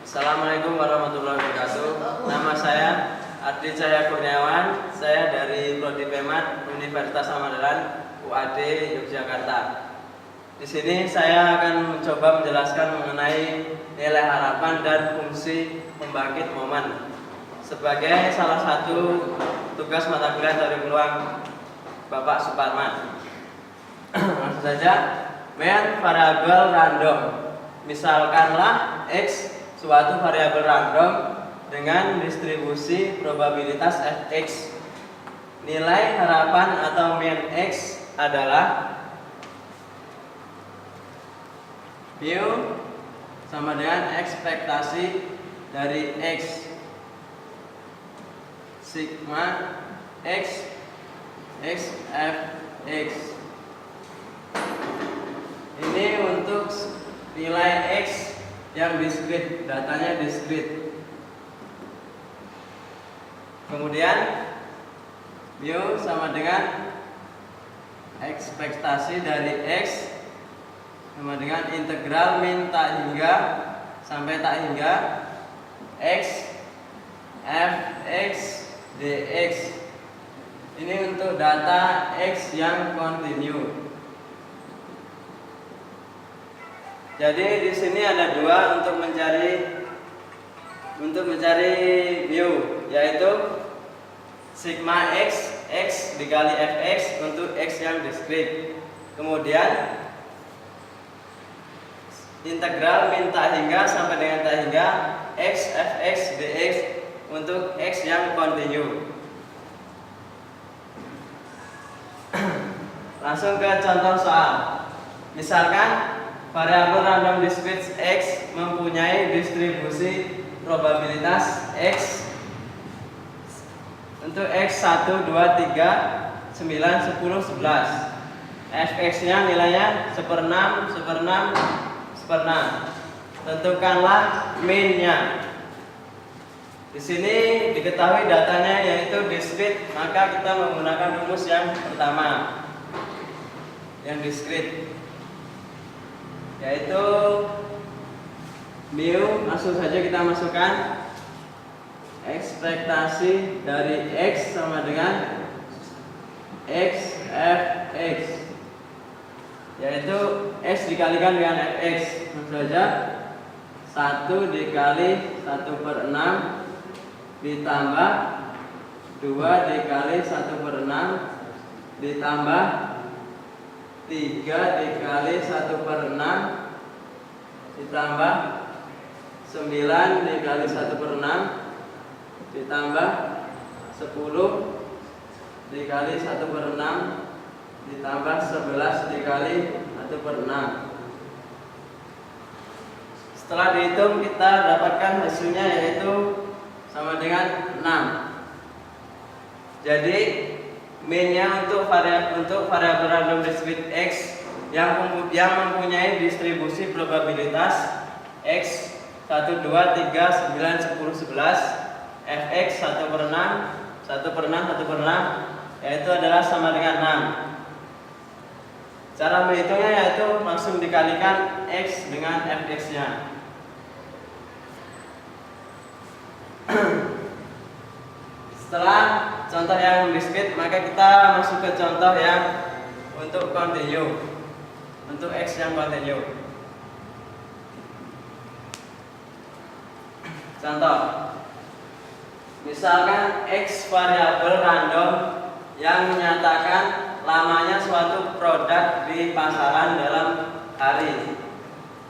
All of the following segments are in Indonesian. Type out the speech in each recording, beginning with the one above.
Assalamualaikum warahmatullahi wabarakatuh. Nama saya Ardi Cahya Kurniawan. Saya dari Prodi Pemat Universitas Samadaran UAD Yogyakarta. Di sini saya akan mencoba menjelaskan mengenai nilai harapan dan fungsi pembangkit momen sebagai salah satu tugas mata kuliah dari peluang Bapak Suparman. Langsung saja, main variabel random. Misalkanlah X suatu variabel random dengan distribusi probabilitas fx. Nilai harapan atau mean X adalah mu sama dengan ekspektasi dari X sigma X X F X. Ini untuk nilai X yang diskrit, datanya diskrit. Kemudian mu sama dengan ekspektasi dari X sama dengan integral min tak hingga sampai tak hingga X f X dx. Ini untuk data X yang kontinu. Jadi di sini ada dua untuk mencari mu, yaitu sigma X X dikali fx untuk X yang diskrit. Kemudian integral min tak hingga sampai dengan tak hingga X fx dx untuk X yang kontinu. Langsung ke contoh soal. Misalkan variabel random discrete X mempunyai distribusi probabilitas X untuk X 1, 2, 3, 9, 10, 11. Fx nya nilainya 1/6, 1/6, 1/6. Tentukanlah min nya. Di sini diketahui datanya yaitu discrete, maka kita menggunakan rumus yang pertama, yang discrete, yaitu mu. Langsung saja kita masukkan ekspektasi dari X sama dengan X f X, yaitu X dikalikan dengan fx. Langsung saja 1 dikali 1/6 ditambah 2 dikali 1/6 ditambah 3 dikali 1/6 ditambah 9 dikali 1/6 ditambah 10 dikali 1/6 ditambah 11 dikali 1/6. Setelah dihitung kita dapatkan hasilnya yaitu sama dengan 6. Jadi min-nya untuk variabel random discrete X yang mempunyai distribusi probabilitas X 1, 2, 3, 9, 10, 11 fx 1/6, 1/6, 1/6, yaitu adalah sama dengan 6. Cara menghitungnya yaitu langsung dikalikan X dengan fx nya. Setelah contoh yang discrete, maka kita masuk ke contoh yang untuk kontinu, untuk X yang kontinu. Contoh, misalkan X variabel random yang menyatakan lamanya suatu produk di pasaran dalam hari.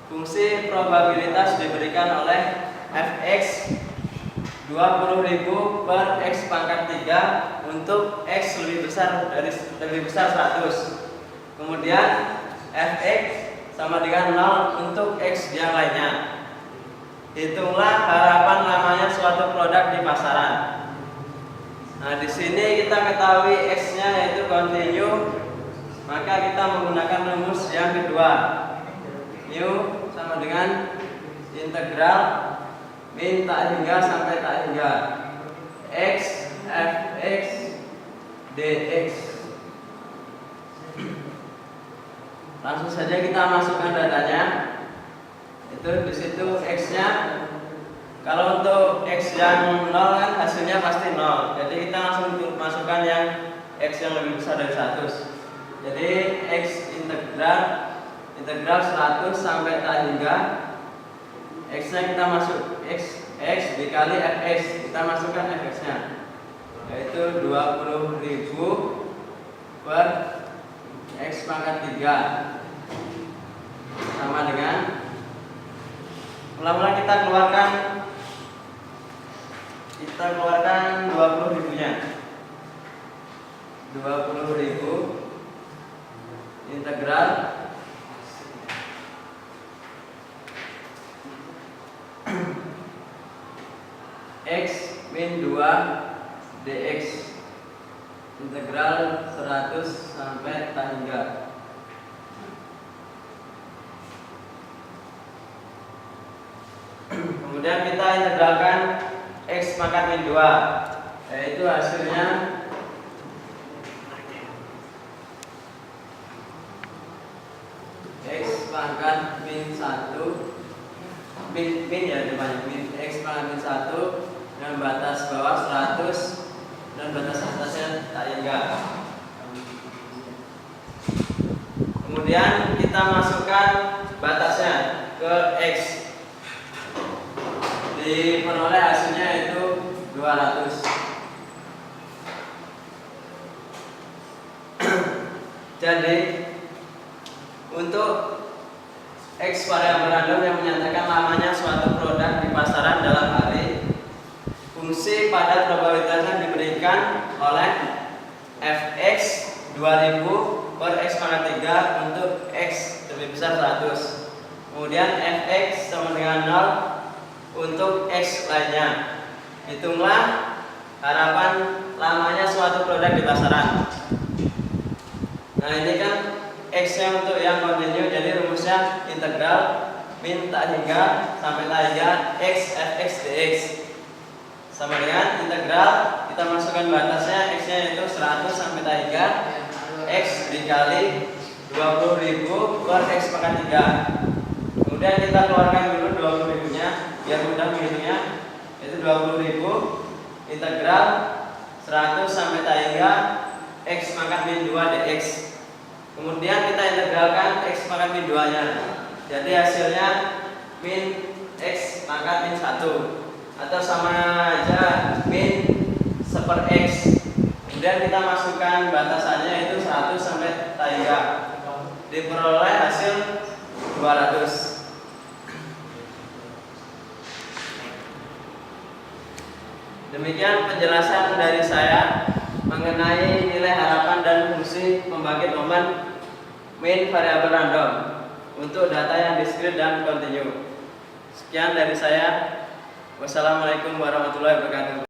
Fungsi probabilitas diberikan oleh fx 20.000 per X pangkat 3 untuk X lebih besar 100. Kemudian fx sama dengan 0 untuk X yang lainnya. Hitunglah harapan lamanya suatu produk di pasaran. Nah, di sini kita ketahui X-nya yaitu kontinu, maka kita menggunakan rumus yang kedua. Mu sama dengan integral min tak hingga sampai tak hingga X fx dx. Langsung saja kita masukkan datanya. Itu di situ X-nya Kalau untuk X yang 0 kan hasilnya pasti 0. Jadi kita langsung masukkan yang X yang lebih besar dari 100. Jadi X integral 100 sampai tak hingga X nya kita masuk X dikali Fx, kita masukkan Fx nya, yaitu 20.000 per X pangkat 3 sama dengan, mula-mula kita keluarkan 20.000 nya, 20.000 integral X min 2 dx integral 100 sampai tak hingga. Kemudian kita integralkan X pangkat min 2, yaitu hasilnya X pangkat min 1 min ya depannya, min X pangkat min 1 dengan batas bawah 100 dan batas atasnya tak hingga. Kemudian kita masukkan batasnya ke X, diperoleh hasilnya itu 200. Jadi untuk X variabel random yang menyatakan lamanya suatu produk di pasaran dalam hari, fungsi pada probabilitasnya diberikan oleh Fx 2000 per X pangkat 3 untuk X lebih besar 100. Kemudian Fx sama dengan 0 untuk X lainnya. Hitunglah harapan lamanya suatu produk di pasaran. Nah ini kan X nya untuk yang kontinu, jadi rumusnya integral min tak hingga sampai tak hingga X Fx dx sama dengan integral, kita masukkan batasnya X nya yaitu 100 sampai tak hingga X dikali 20.000 per X pangkat 3. Kemudian kita keluarkan dulu 20.000 nya biar mudah menghitungnya, yaitu 20.000 integral 100 sampai tak hingga X pangkat min 2 dx. Kemudian kita integralkan X pangkat min 2 nya, jadi hasilnya min X pangkat min 1 atau sama aja min 1/x. Kemudian kita masukkan batasannya itu 100 sampai tak hingga, diperoleh hasil 200. Demikian penjelasan dari saya mengenai nilai harapan dan fungsi pembangkit momen min variabel random untuk data yang diskrit dan kontinu. Sekian dari saya. Wassalamualaikum warahmatullahi wabarakatuh.